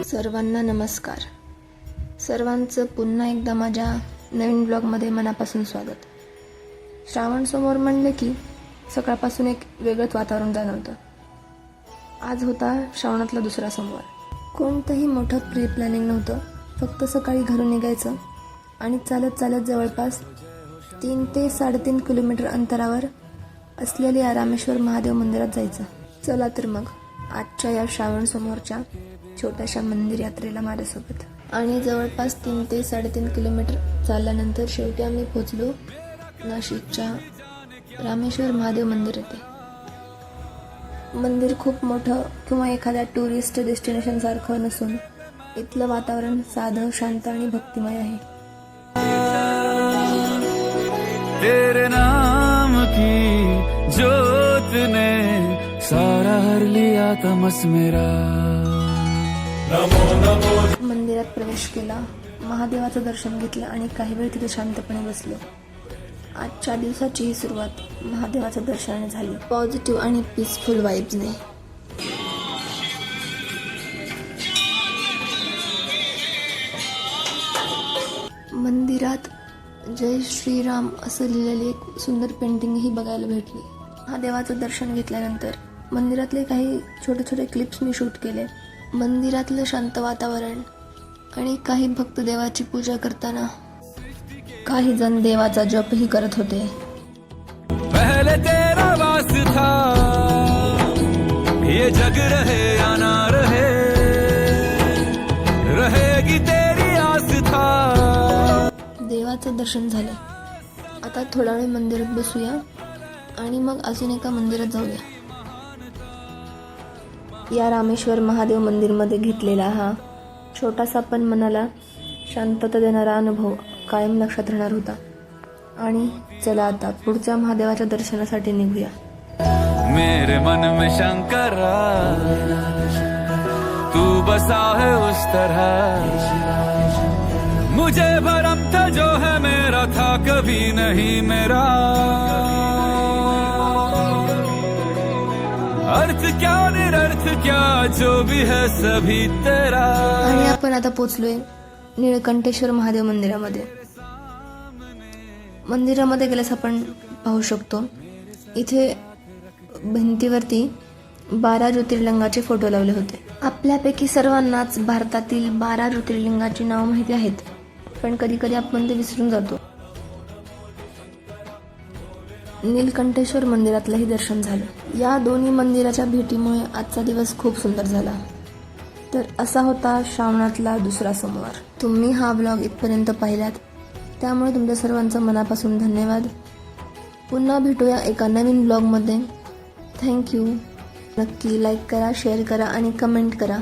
सर्वांना नमस्कार. सर्वांचं पुन्हा एकदा माझ्या नवीन ब्लॉगमध्ये मनापासून स्वागत. श्रावण समोर म्हणले की सकाळपासून एक वेगळंच वातावरण जाणवतं. आज होता श्रावणातला दुसरा सोमवार. कोणतंही मोठं प्री प्लॅनिंग नव्हतं. फक्त सकाळी घरून निघायचं आणि चालत चालत जवळपास 3 ते 3.5 किलोमीटर अंतरावर असलेले या रामेश्वर महादेव मंदिरात जायचं. चला तर मग आजच्या या श्रावण समोरच्या छोट्याशा मंदिर यात्रेला माझ्यासोबत. आणि जवळपास 3 ते 3.5 किलोमीटर चालल्यानंतर शेवटी आम्ही पोहोचलो नाशिकच्या रामेश्वर महादेव मंदिर येथे. मंदिर खूप मोठं किंवा एखाद्या टुरिस्ट डेस्टिनेशन सारखं नसून इथलं वातावरण साधं, शांत आणि भक्तिमय आहे. तेरे नाम की ज्योत ने सारा हर लिया तमस मेरा. मंदिरात प्रवेश केला, महादेवाचं दर्शन घेतलं आणि काही वेळ तिथे शांतपणे बसलो. आजच्या दिवसाची ही सुरुवात महादेवाच्या दर्शनाने झाली, पॉझिटिव्ह आणि पीसफुल वाईब्सने. मंदिरात जय श्रीराम असं लिहिलेली एक सुंदर पेंटिंगही बघायला भेटली. महादेवाचं दर्शन घेतल्यानंतर मंदिरातले काही छोटे छोटे क्लिप्स मी शूट केले. मंदिरातलं शांत वातावरण आणि काही भक्त देवाची पूजा करताना काही जण देवाचा जपही करत होते. पहले तेरा वास था, ये जग रहे या ना रहे, रहेगी तेरी आस था. देवाचं दर्शन झालं. आता थोडा वेळ मंदिरात बसूया आणि मग अजून एका मंदिरात जाऊया. या रामेश्वर महादेव मंदिरमध्ये घेतलेला हा छोटासा पण मनाला शांतता देणारा अनुभव कायम लक्षात राहणार होता. आणि चला आता पुढच्या महादेवाच्या दर्शनासाठी निघूया. मेरे मन में शंकरा तू बसा है उस तरह, मुझे भरम था जो है मेरा था कभी नहीं मेरा. अर्थ क्या निरर्थ क्या जो भी है सभी तेरा. आणि आपण आता पोचलोय निळकंठेश्वर महादेव मंदिरामध्ये. मंदिरामध्ये गेल्यास आपण पाहू शकतो इथे भिंतीवरती 12 ज्योतिर्लिंगाचे फोटो लावले होते. आपल्यापैकी सर्वांनाच भारतातील 12 ज्योतिर्लिंगाची नावं माहिती आहेत, पण कधी कधी आपण ते विसरून जातो. नीलकंठेश्वर मंदिरातलंही दर्शन झालं. या दोन्ही मंदिराच्या भेटीमुळे आजचा दिवस खूप सुंदर झाला. तर असा होता श्रावणातला दुसरा सोमवार. तुम्ही हा ब्लॉग इथपर्यंत पाहिलात त्यामुळे तुमच्या सर्वांचं मनापासून धन्यवाद. पुन्हा भेटूया एका नवीन ब्लॉगमध्ये. थँक्यू. नक्की लाईक करा, शेअर करा आणि कमेंट करा.